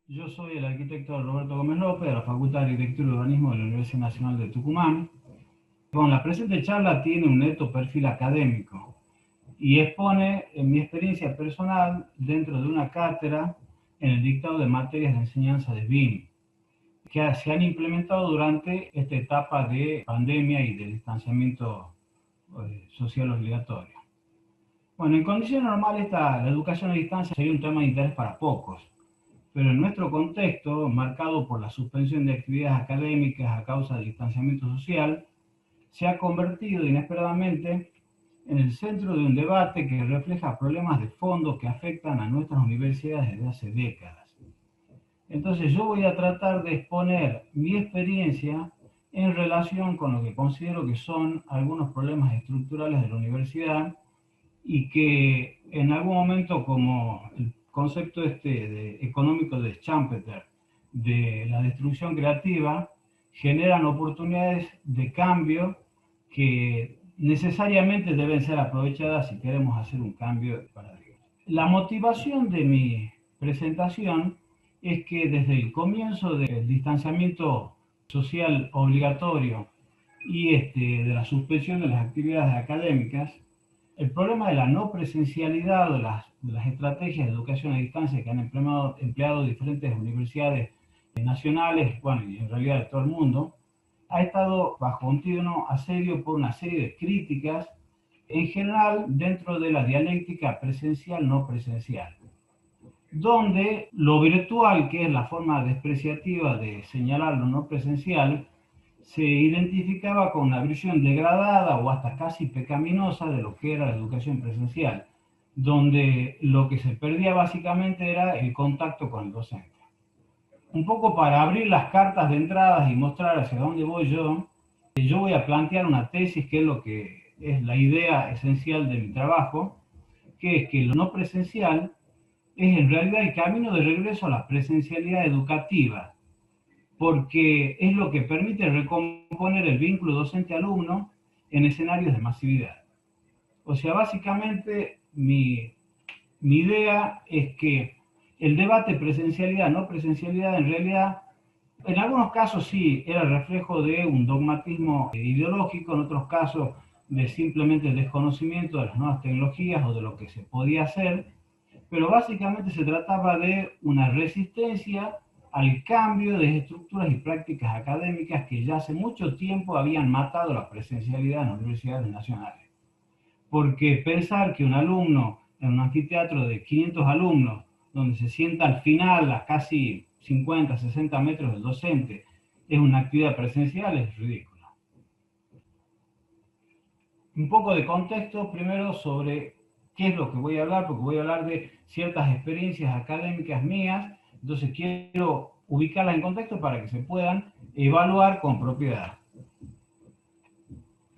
Yo soy el arquitecto Roberto Gómez López de la Facultad de Arquitectura y Urbanismo de la Universidad Nacional de Tucumán. Bueno, la presente charla tiene un neto perfil académico y expone mi experiencia personal dentro de una cátedra en el dictado de materias de enseñanza de BIM, que se han implementado durante esta etapa de pandemia y de distanciamiento social obligatorio. Bueno, en condiciones normales la educación a distancia sería un tema de interés para pocos. Pero en nuestro contexto, marcado por la suspensión de actividades académicas a causa del distanciamiento social, se ha convertido inesperadamente en el centro de un debate que refleja problemas de fondo que afectan a nuestras universidades desde hace décadas. Entonces yo voy a tratar de exponer mi experiencia en relación con lo que considero que son algunos problemas estructurales de la universidad y que en algún momento, como el concepto económico de Schumpeter, de la destrucción creativa, generan oportunidades de cambio que necesariamente deben ser aprovechadas si queremos hacer un cambio de paradigma. La motivación de mi presentación es que desde el comienzo del distanciamiento social obligatorio y de la suspensión de las actividades académicas, el problema de la no presencialidad de las estrategias de educación a distancia que han empleado diferentes universidades nacionales, bueno, y en realidad de todo el mundo, ha estado bajo continuo asedio por una serie de críticas, en general dentro de la dialéctica presencial-no presencial, donde lo virtual, que es la forma despreciativa de señalar lo no presencial, se identificaba con una visión degradada o hasta casi pecaminosa de lo que era la educación presencial, donde lo que se perdía básicamente era el contacto con el docente. Un poco para abrir las cartas de entradas y mostrar hacia dónde voy yo voy a plantear una tesis que es lo que es la idea esencial de mi trabajo, que es que lo no presencial es en realidad el camino de regreso a la presencialidad educativa, porque es lo que permite recomponer el vínculo docente-alumno en escenarios de masividad. O sea, básicamente mi idea es que el debate presencialidad-no presencialidad en realidad, en algunos casos sí, era reflejo de un dogmatismo ideológico, en otros casos de simplemente desconocimiento de las nuevas tecnologías o de lo que se podía hacer, pero básicamente se trataba de una resistencia al cambio de estructuras y prácticas académicas que ya hace mucho tiempo habían matado la presencialidad en las universidades nacionales. Porque pensar que un alumno en un anfiteatro de 500 alumnos, donde se sienta al final a casi 50, 60 metros del docente, es una actividad presencial es ridículo. Un poco de contexto primero sobre qué es lo que voy a hablar, porque voy a hablar de ciertas experiencias académicas mías, entonces quiero ubicarlas en contexto para que se puedan evaluar con propiedad.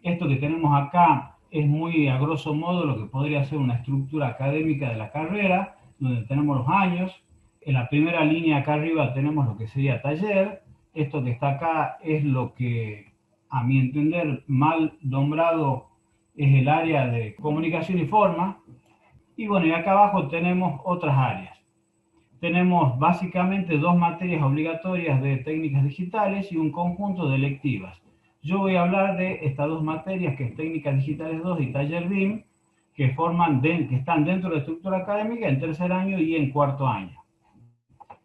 Esto que tenemos acá es muy a grosso modo lo que podría ser una estructura académica de la carrera, donde tenemos los años. En la primera línea acá arriba tenemos lo que sería taller. Esto que está acá es lo que, a mi entender, mal nombrado es el área de comunicación y forma. Y bueno, y acá abajo tenemos otras áreas. Tenemos básicamente dos materias obligatorias de técnicas digitales y un conjunto de electivas. Yo voy a hablar de estas dos materias, que es Técnicas Digitales 2 y Taller BIM, que están dentro de la estructura académica en tercer año y en cuarto año.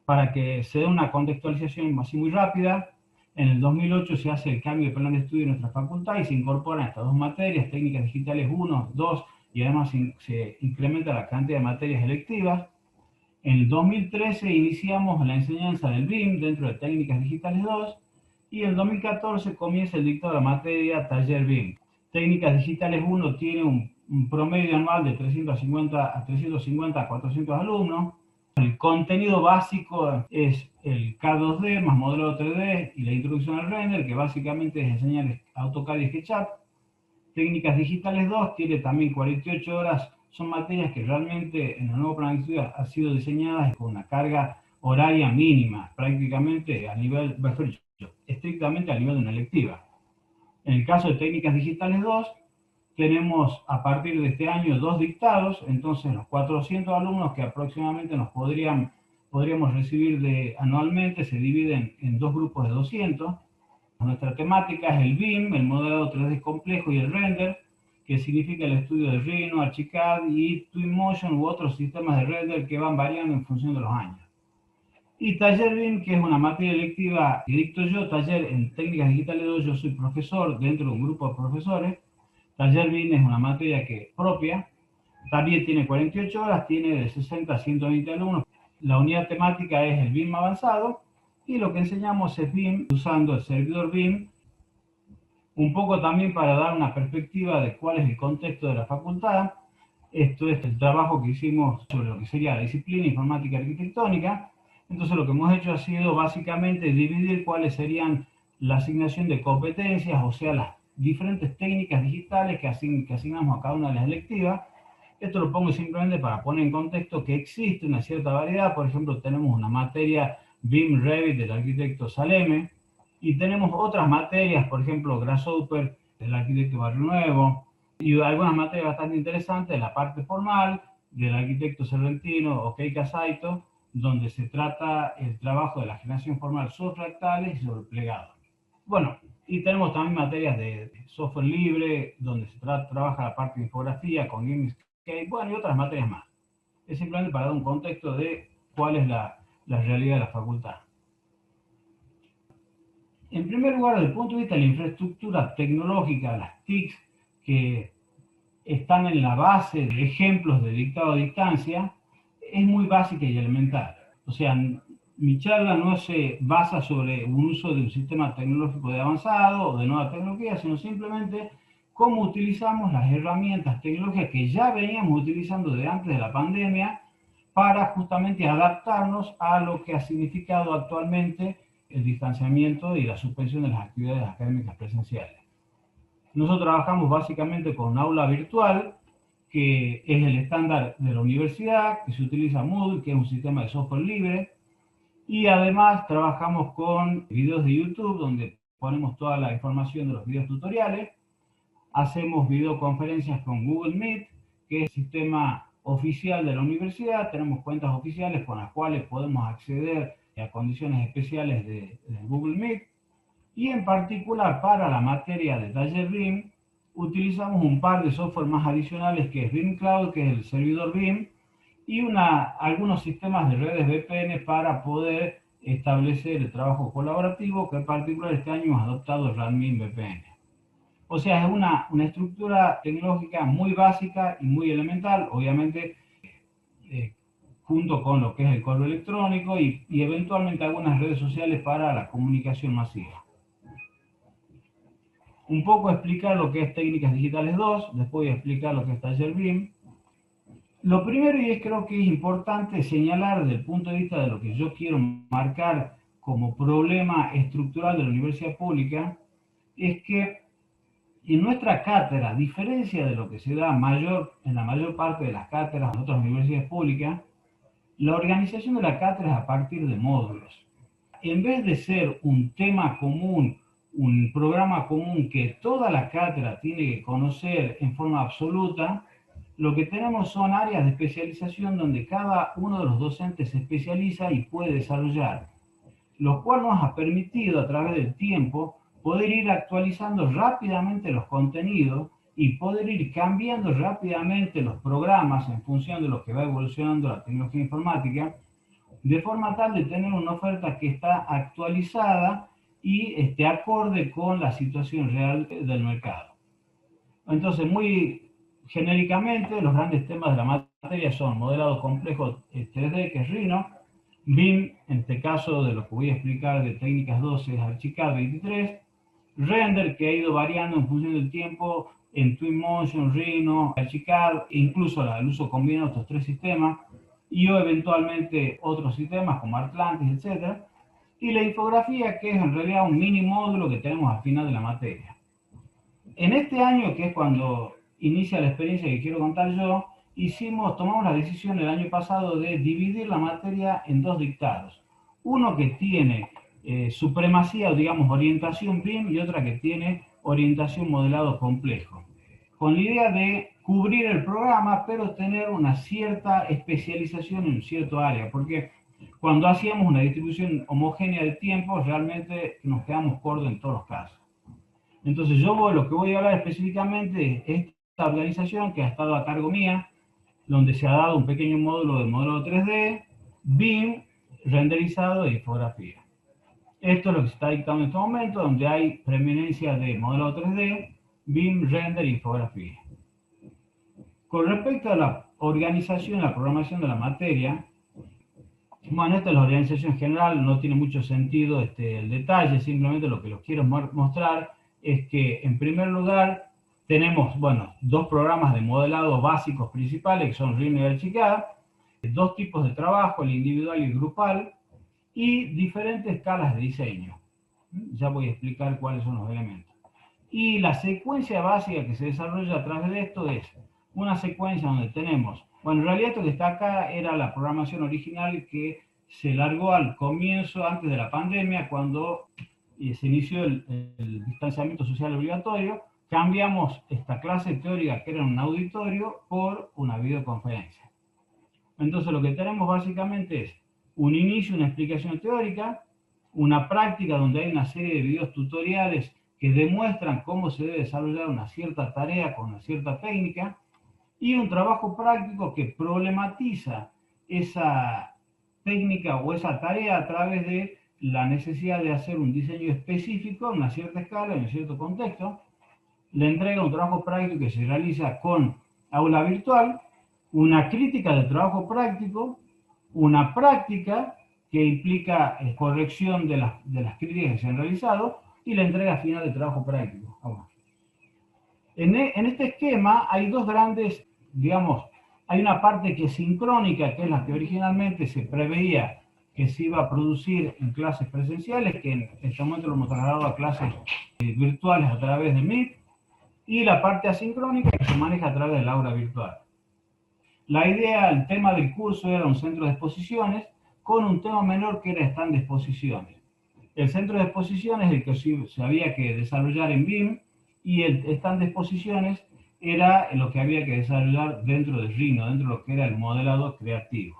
Para que se dé una contextualización así muy rápida, en el 2008 se hace el cambio de plan de estudio en nuestra facultad y se incorporan estas dos materias, Técnicas Digitales 1, 2, y además se incrementa la cantidad de materias electivas. En el 2013 iniciamos la enseñanza del BIM dentro de Técnicas Digitales 2 y en el 2014 comienza el dictado de la materia Taller BIM. Técnicas Digitales 1 tiene un promedio anual de 350 a 400 alumnos. El contenido básico es el K2D más modelo 3D y la introducción al render, que básicamente es enseñar AutoCAD y SketchUp. Técnicas Digitales 2 tiene también 48 horas, son materias que realmente en el nuevo plan de estudio han sido diseñadas con una carga horaria mínima, prácticamente a nivel, mejor dicho, estrictamente a nivel de una electiva. En el caso de Técnicas Digitales 2, tenemos a partir de este año dos dictados, entonces los 400 alumnos que aproximadamente nos podrían podríamos recibir anualmente, se dividen en dos grupos de 200. Nuestra temática es el BIM, el modelado 3D complejo, y el render, que significa el estudio de Rhino, Archicad y Twinmotion u otros sistemas de render que van variando en función de los años. Y taller BIM, que es una materia electiva que dicto yo, taller en técnicas digitales 2, yo soy profesor dentro de un grupo de profesores. Taller BIM es una materia propia, también tiene 48 horas, tiene de 60 a 120 alumnos. La unidad temática es el BIM avanzado y lo que enseñamos es BIM usando el servidor BIM, un poco también para dar una perspectiva de cuál es el contexto de la facultad. Esto es el trabajo que hicimos sobre lo que sería la disciplina informática arquitectónica. Entonces lo que hemos hecho ha sido básicamente dividir cuáles serían la asignación de competencias, o sea, las diferentes técnicas digitales que asignamos a cada una de las electivas. Esto lo pongo simplemente para poner en contexto que existe una cierta variedad. Por ejemplo, tenemos una materia BIM Revit del arquitecto Saleme, y tenemos otras materias, por ejemplo, Grasshopper del arquitecto Barrio Nuevo, y algunas materias bastante interesantes de la parte formal del arquitecto Cervantino o Keika Saito, donde se trata el trabajo de la generación formal sobre fractales y sobre plegados. Bueno, y tenemos también materias de software libre, donde se trabaja la parte de infografía con Inkscape, bueno, y otras materias más. Es simplemente para dar un contexto de cuál es la realidad de la facultad. En primer lugar, desde el punto de vista de la infraestructura tecnológica, las TICs, que están en la base de ejemplos de dictado a distancia, es muy básica y elemental. O sea, mi charla no se basa sobre un uso de un sistema tecnológico de avanzado o de nueva tecnología, sino simplemente cómo utilizamos las herramientas tecnológicas que ya veníamos utilizando desde antes de la pandemia para justamente adaptarnos a lo que ha significado actualmente el distanciamiento y la suspensión de las actividades académicas presenciales. Nosotros trabajamos básicamente con aula virtual, que es el estándar de la universidad, que se utiliza Moodle, que es un sistema de software libre, y además trabajamos con videos de YouTube, donde ponemos toda la información de los videos tutoriales. Hacemos videoconferencias con Google Meet, que es el sistema oficial de la universidad. Tenemos cuentas oficiales con las cuales podemos acceder a condiciones especiales de Google Meet. Y en particular para la materia de taller BIM, utilizamos un par de software más adicionales, que es BIM Cloud, que es el servidor BIM, y algunos sistemas de redes VPN para poder establecer el trabajo colaborativo, que en particular este año hemos adoptado el Radmin VPN. O sea, es una estructura tecnológica muy básica y muy elemental, obviamente junto con lo que es el correo electrónico y eventualmente algunas redes sociales para la comunicación masiva. Un poco explicar lo que es Técnicas Digitales 2, después voy a explicar lo que es Taller BIM. Lo primero, y creo que es importante señalar desde el punto de vista de lo que yo quiero marcar como problema estructural de la universidad pública, es que en nuestra cátedra, a diferencia de lo que se da en la mayor parte de las cátedras de otras universidades públicas, la organización de la cátedra es a partir de módulos. En vez de ser un tema común, un programa común que toda la cátedra tiene que conocer en forma absoluta, lo que tenemos son áreas de especialización donde cada uno de los docentes se especializa y puede desarrollar, lo cual nos ha permitido a través del tiempo poder ir actualizando rápidamente los contenidos y poder ir cambiando rápidamente los programas en función de lo que va evolucionando la tecnología informática, de forma tal de tener una oferta que está actualizada y acorde con la situación real del mercado. Entonces, muy genéricamente, los grandes temas de la materia son modelado complejo 3D, que es Rhino; BIM, en este caso de lo que voy a explicar de técnicas 12, es Archicad 23; render, que ha ido variando en función del tiempo en Twinmotion, Rhino, Archicad, incluso el uso combinado de estos tres sistemas, y eventualmente otros sistemas como Atlantis, etc. Y la infografía, que es en realidad un mini módulo que tenemos al final de la materia. En este año, que es cuando inicia la experiencia que quiero contar yo, tomamos la decisión el año pasado de dividir la materia en dos dictados. Uno que tiene supremacía o digamos orientación BIM, y otra que tiene orientación modelado complejo, con la idea de cubrir el programa pero tener una cierta especialización en un cierto área, porque Cuando hacíamos una distribución homogénea de tiempo, realmente nos quedamos cortos en todos los casos. Entonces lo que voy a hablar específicamente es esta organización que ha estado a cargo mía, donde se ha dado un pequeño módulo de modelo 3D, BIM, renderizado e infografía. Esto es lo que se está dictando en este momento, donde hay preeminencia de modelo 3D, BIM, render e infografía. Con respecto a la organización y la programación de la materia, bueno, esta es la organización general, no tiene mucho sentido el detalle, simplemente lo que los quiero mostrar es que, en primer lugar, tenemos, bueno, dos programas de modelado básicos principales, que son Rhino y Archicad, dos tipos de trabajo, el individual y el grupal, y diferentes escalas de diseño. Ya voy a explicar cuáles son los elementos. Y la secuencia básica que se desarrolla a través de esto es una secuencia donde tenemos, bueno, en realidad esto que está acá era la programación original que se largó al comienzo, antes de la pandemia, cuando se inició el distanciamiento social obligatorio. Cambiamos esta clase teórica que era un auditorio por una videoconferencia. Entonces lo que tenemos básicamente es un inicio, una explicación teórica, una práctica donde hay una serie de videos tutoriales que demuestran cómo se debe desarrollar una cierta tarea con una cierta técnica, y un trabajo práctico que problematiza esa técnica o esa tarea a través de la necesidad de hacer un diseño específico en una cierta escala, en un cierto contexto. Le entrega un trabajo práctico que se realiza con aula virtual, una crítica del trabajo práctico, una práctica que implica corrección de las críticas que se han realizado, y la entrega final del trabajo práctico. En este esquema hay dos grandes, digamos, hay una parte que es sincrónica, que es la que originalmente se preveía que se iba a producir en clases presenciales, que en este momento lo hemos trasladado a clases virtuales a través de Meet, y la parte asincrónica que se maneja a través del aula virtual. La idea, el tema del curso era un centro de exposiciones con un tema menor que era stand de exposiciones. El centro de exposiciones es el que se había que desarrollar en BIM, y el stand de exposiciones era lo que había que desarrollar dentro de Rhino, dentro de lo que era el modelado creativo.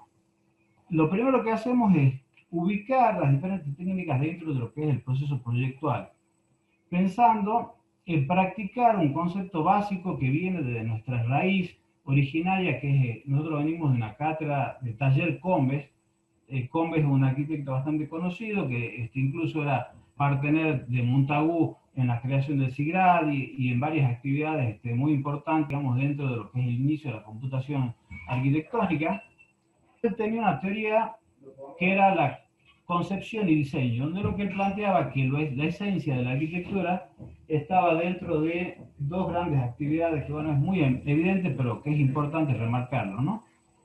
Lo primero que hacemos es ubicar las diferentes técnicas dentro de lo que es el proceso proyectual, pensando en practicar un concepto básico que viene de nuestra raíz originaria, que es, nosotros venimos de una cátedra de Taller Combes. Combes es un arquitecto bastante conocido, que incluso era partener de Montagu en la creación del SIGRAD y en varias actividades muy importantes, digamos, dentro de lo que es el inicio de la computación arquitectónica. Él tenía una teoría que era la concepción y diseño, donde lo que él planteaba que la esencia de la arquitectura estaba dentro de dos grandes actividades que, bueno, es muy evidente, pero que es importante remarcarlo, ¿no?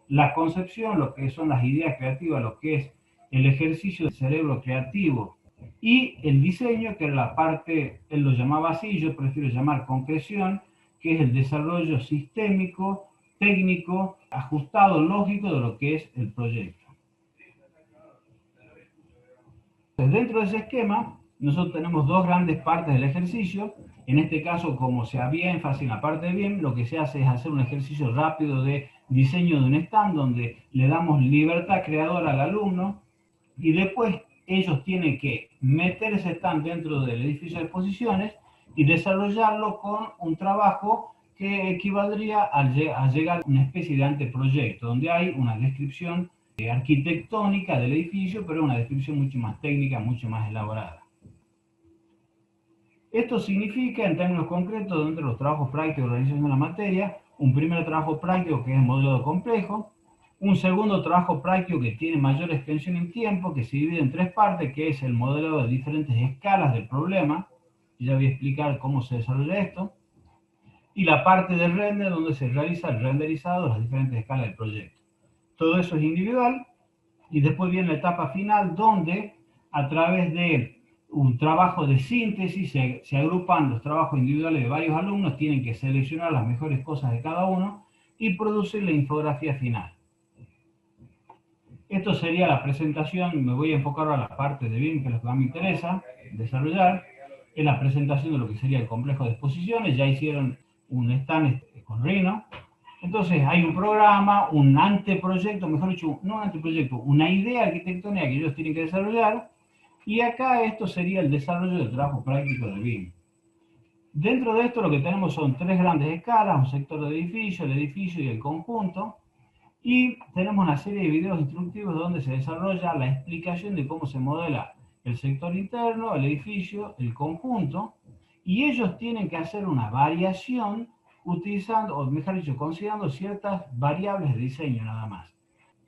La concepción, lo que son las ideas creativas, lo que es el ejercicio del cerebro creativo, y el diseño, que es la parte, él lo llamaba así, yo prefiero llamar concreción, que es el desarrollo sistémico, técnico, ajustado, lógico de lo que es el proyecto. Dentro de ese esquema, nosotros tenemos dos grandes partes del ejercicio. En este caso, como se había énfasis en la parte de BIM, lo que se hace es hacer un ejercicio rápido de diseño de un stand, donde le damos libertad creadora al alumno, y después ellos tienen que meter ese stand dentro del edificio de exposiciones y desarrollarlo con un trabajo que equivaldría a llegar a una especie de anteproyecto, donde hay una descripción arquitectónica del edificio, pero una descripción mucho más técnica, mucho más elaborada. Esto significa, en términos concretos, dentro de los trabajos prácticos de organización de la materia, un primer trabajo práctico que es el modelado complejo, un segundo trabajo práctico que tiene mayor extensión en tiempo, que se divide en tres partes, que es el modelado de diferentes escalas del problema, y ya voy a explicar cómo se desarrolla esto, y la parte del render, donde se realiza el renderizado de las diferentes escalas del proyecto. Todo eso es individual, y después viene la etapa final, donde a través de un trabajo de síntesis se agrupan los trabajos individuales de varios alumnos, tienen que seleccionar las mejores cosas de cada uno y producir la infografía final. Esto sería la presentación. Me voy a enfocar a la parte de BIM, que es lo que más me interesa desarrollar. Es la presentación de lo que sería el complejo de exposiciones. Ya hicieron un stand con Rhino. Entonces hay un programa, un anteproyecto, mejor dicho, no un anteproyecto, una idea arquitectónica que ellos tienen que desarrollar, y acá esto sería el desarrollo del trabajo práctico del BIM. Dentro de esto lo que tenemos son tres grandes escalas, un sector de edificio, el edificio y el conjunto, y tenemos una serie de videos instructivos donde se desarrolla la explicación de cómo se modela el sector interno, el edificio, el conjunto, y ellos tienen que hacer una variación utilizando, o mejor dicho, considerando ciertas variables de diseño nada más.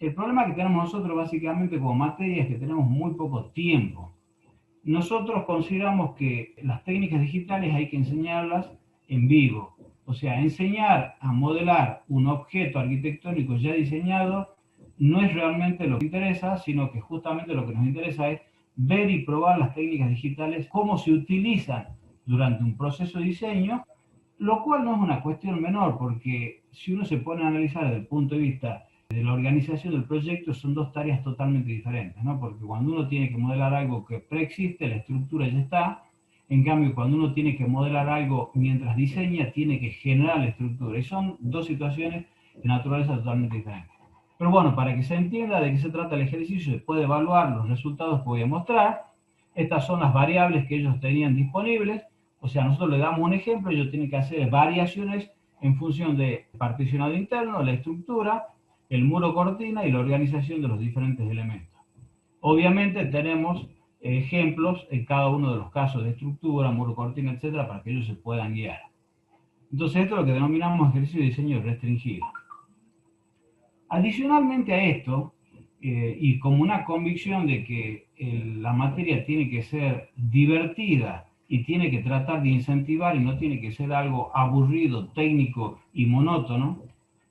El problema que tenemos nosotros básicamente como materia es que tenemos muy poco tiempo. Nosotros consideramos que las técnicas digitales hay que enseñarlas en vivo. O sea, enseñar a modelar un objeto arquitectónico ya diseñado no es realmente lo que interesa, sino que justamente lo que nos interesa es ver y probar las técnicas digitales, cómo se utilizan durante un proceso de diseño, lo cual no es una cuestión menor, porque si uno se pone a analizar desde el punto de vista de la organización del proyecto, son dos tareas totalmente diferentes, ¿no? Porque cuando uno tiene que modelar algo que preexiste, la estructura ya está. En cambio, cuando uno tiene que modelar algo mientras diseña, tiene que generar la estructura. Y son dos situaciones de naturaleza totalmente diferentes. Pero bueno, para que se entienda de qué se trata el ejercicio, se puede evaluar los resultados que voy a mostrar. Estas son las variables que ellos tenían disponibles. O sea, nosotros le damos un ejemplo, ellos tienen que hacer variaciones en función de particionado interno, la estructura, el muro cortina y la organización de los diferentes elementos. Obviamente tenemos ejemplos en cada uno de los casos de estructura, muro cortina, etcétera, para que ellos se puedan guiar. Entonces esto es lo que denominamos ejercicio de diseño restringido. Adicionalmente a esto, y como una convicción de que la materia tiene que ser divertida y tiene que tratar de incentivar y no tiene que ser algo aburrido, técnico y monótono,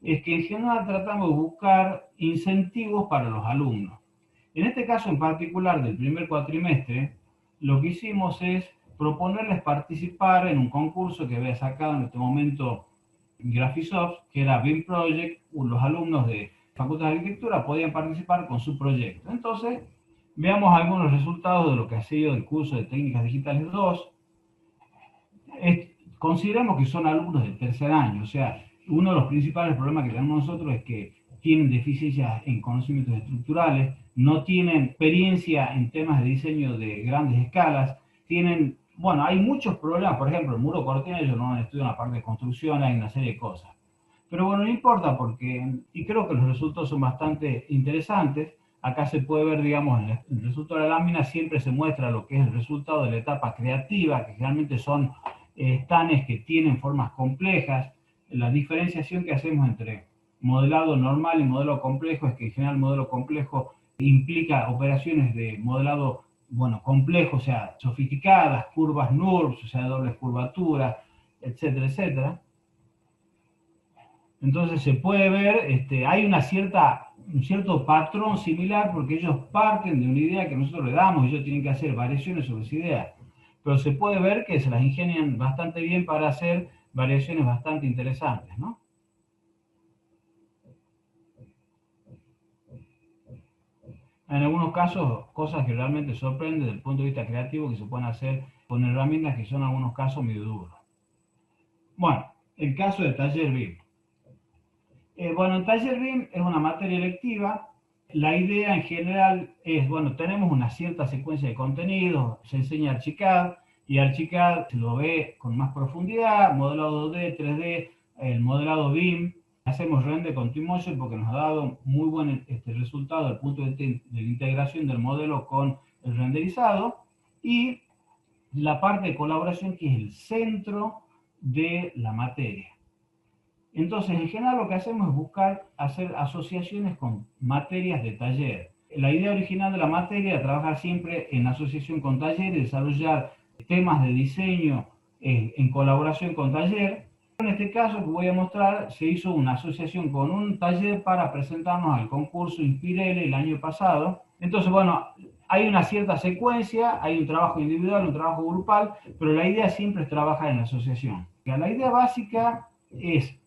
es que en general tratamos de buscar incentivos para los alumnos. En este caso en particular del primer cuatrimestre, lo que hicimos es proponerles participar en un concurso que había sacado en este momento Graphisoft, que era BIM Project. Los alumnos de Facultad de Arquitectura podían participar con su proyecto. Entonces, veamos algunos resultados de lo que ha sido el curso de Técnicas Digitales 2. Consideramos que son alumnos del tercer año, o sea, uno de los principales problemas que tenemos nosotros es que tienen deficiencias en conocimientos estructurales, no tienen experiencia en temas de diseño de grandes escalas, tienen, bueno, hay muchos problemas, por ejemplo, el muro cortina, ellos no estudian la parte de construcción, hay una serie de cosas. Pero bueno, no importa porque, y creo que los resultados son bastante interesantes. Acá se puede ver, digamos, en el resultado de la lámina siempre se muestra lo que es el resultado de la etapa creativa, que generalmente son estanes que tienen formas complejas. La diferenciación que hacemos entre modelado normal y modelo complejo es que en general el modelo complejo implica operaciones de modelado, bueno, complejo, o sea, sofisticadas, curvas NURBS, o sea, dobles curvaturas, etcétera, etcétera. Entonces se puede ver, hay un cierto patrón similar porque ellos parten de una idea que nosotros le damos, ellos tienen que hacer variaciones sobre esa idea. Pero se puede ver que se las ingenian bastante bien para hacer variaciones bastante interesantes, ¿no? En algunos casos, cosas que realmente sorprenden desde el punto de vista creativo que se pueden hacer con herramientas que son en algunos casos medio duros. Bueno, el caso del taller BIM. Bueno, el taller BIM es una materia electiva. La idea en general es, bueno, tenemos una cierta secuencia de contenidos, se enseña Archicad, y Archicad se lo ve con más profundidad, modelado 2D, 3D, el modelado BIM. Hacemos render con Twinmotion porque nos ha dado muy buen resultado desde el punto de la integración del modelo con el renderizado. Y la parte de colaboración que es el centro de la materia. Entonces, en general lo que hacemos es buscar hacer asociaciones con materias de taller. La idea original de la materia era trabajar siempre en asociación con taller y desarrollar temas de diseño en colaboración con taller. En este caso que voy a mostrar, se hizo una asociación con un taller para presentarnos al concurso Inspirele el año pasado. Entonces, bueno, hay una cierta secuencia, hay un trabajo individual, un trabajo grupal, pero la idea siempre es trabajar en asociación. La idea básica es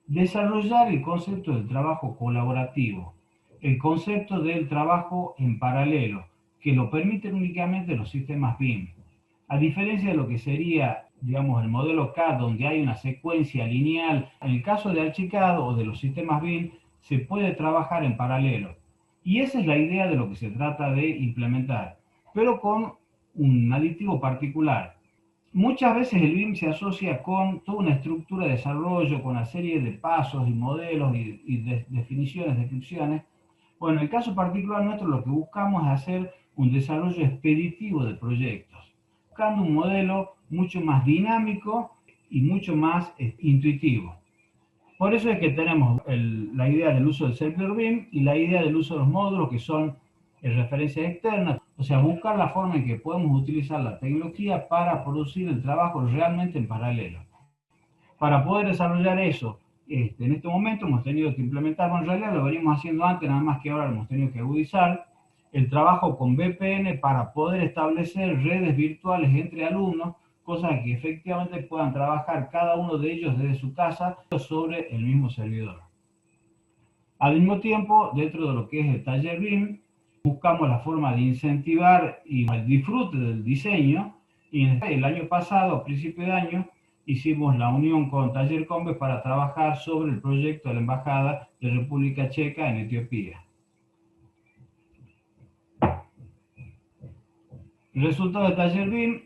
desarrollar el concepto del trabajo colaborativo, el concepto del trabajo en paralelo, que lo permiten únicamente los sistemas BIM. A diferencia de lo que sería, digamos, el modelo CAD, donde hay una secuencia lineal, en el caso de Archicad o de los sistemas BIM, se puede trabajar en paralelo. Y esa es la idea de lo que se trata de implementar, pero con un aditivo particular. Muchas veces el BIM se asocia con toda una estructura de desarrollo, con una serie de pasos y modelos y definiciones, descripciones. Bueno, en el caso particular nuestro lo que buscamos es hacer un desarrollo expeditivo de proyectos, buscando un modelo mucho más dinámico y mucho más intuitivo. Por eso es que tenemos la idea del uso del Circular BIM y la idea del uso de los módulos que son referencias externas, o sea, buscar la forma en que podemos utilizar la tecnología para producir el trabajo realmente en paralelo. Para poder desarrollar eso, en este momento hemos tenido que implementarlo, en realidad lo venimos haciendo antes, nada más que ahora lo hemos tenido que agudizar, el trabajo con VPN para poder establecer redes virtuales entre alumnos, cosa que efectivamente puedan trabajar cada uno de ellos desde su casa sobre el mismo servidor. Al mismo tiempo, dentro de lo que es el taller BIM, buscamos la forma de incentivar el disfrute del diseño, y el año pasado, a principio de año, hicimos la unión con Taller Combes para trabajar sobre el proyecto de la Embajada de República Checa en Etiopía. Resultado de Taller BIM,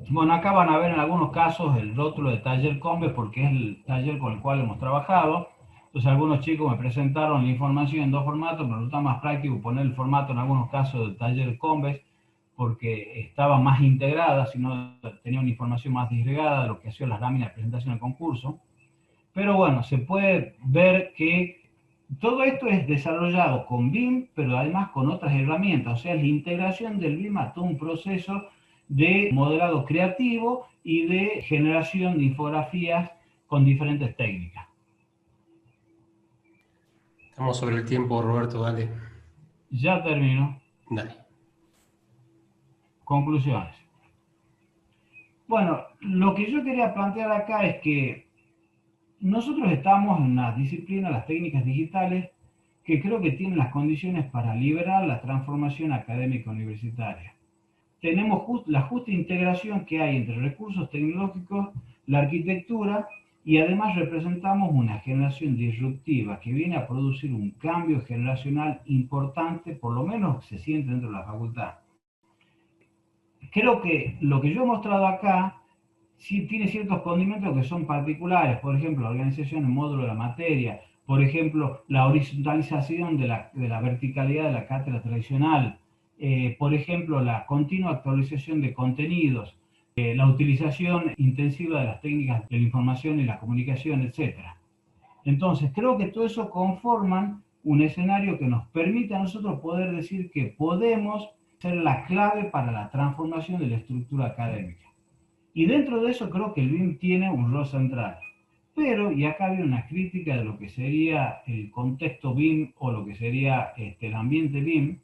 bueno, acá van a ver en algunos casos el rótulo de Taller Combes porque es el taller con el cual hemos trabajado. Entonces algunos chicos me presentaron la información en dos formatos, me resulta más práctico poner el formato en algunos casos del Taller Combes porque estaba más integrada, si no tenía una información más disgregada de lo que hacían las láminas de presentación del concurso. Pero bueno, se puede ver que todo esto es desarrollado con BIM, pero además con otras herramientas, o sea, la integración del BIM a todo un proceso de modelado creativo y de generación de infografías con diferentes técnicas. Estamos sobre el tiempo, Roberto, dale. Ya termino. Dale. Conclusiones. Bueno, lo que yo quería plantear acá es que nosotros estamos en una disciplina, las técnicas digitales, que creo que tienen las condiciones para liberar la transformación académica universitaria. Tenemos la justa integración que hay entre recursos tecnológicos, la arquitectura, y además representamos una generación disruptiva que viene a producir un cambio generacional importante, por lo menos se siente dentro de la facultad. Creo que lo que yo he mostrado acá sí tiene ciertos condimentos que son particulares, por ejemplo, la organización en módulo de la materia, por ejemplo, la horizontalización de la verticalidad de la cátedra tradicional, por ejemplo, la continua actualización de contenidos, la utilización intensiva de las técnicas de la información y la comunicación, etc. Entonces, creo que todo eso conforman un escenario que nos permite a nosotros poder decir que podemos ser la clave para la transformación de la estructura académica. Y dentro de eso creo que el BIM tiene un rol central. Pero, y acá viene una crítica de lo que sería el contexto BIM o lo que sería el ambiente BIM,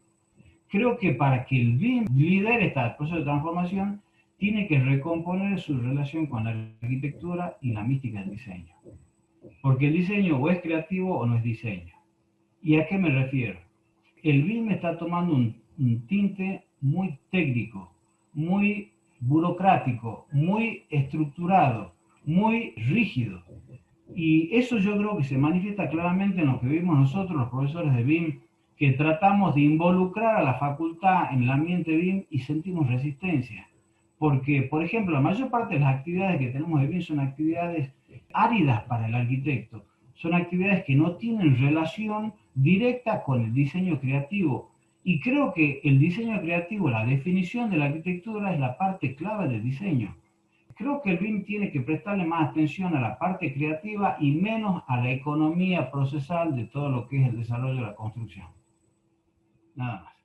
creo que para que el BIM lidere este proceso de transformación, tiene que recomponer su relación con la arquitectura y la mística del diseño. Porque el diseño o es creativo o no es diseño. ¿Y a qué me refiero? El BIM está tomando un tinte muy técnico, muy burocrático, muy estructurado, muy rígido. Y eso yo creo que se manifiesta claramente en lo que vimos nosotros, los profesores de BIM, que tratamos de involucrar a la facultad en el ambiente BIM y sentimos resistencia. Porque, por ejemplo, la mayor parte de las actividades que tenemos de BIM son actividades áridas para el arquitecto. Son actividades que no tienen relación directa con el diseño creativo. Y creo que el diseño creativo, la definición de la arquitectura es la parte clave del diseño. Creo que el BIM tiene que prestarle más atención a la parte creativa y menos a la economía procesal de todo lo que es el desarrollo de la construcción. Nada más.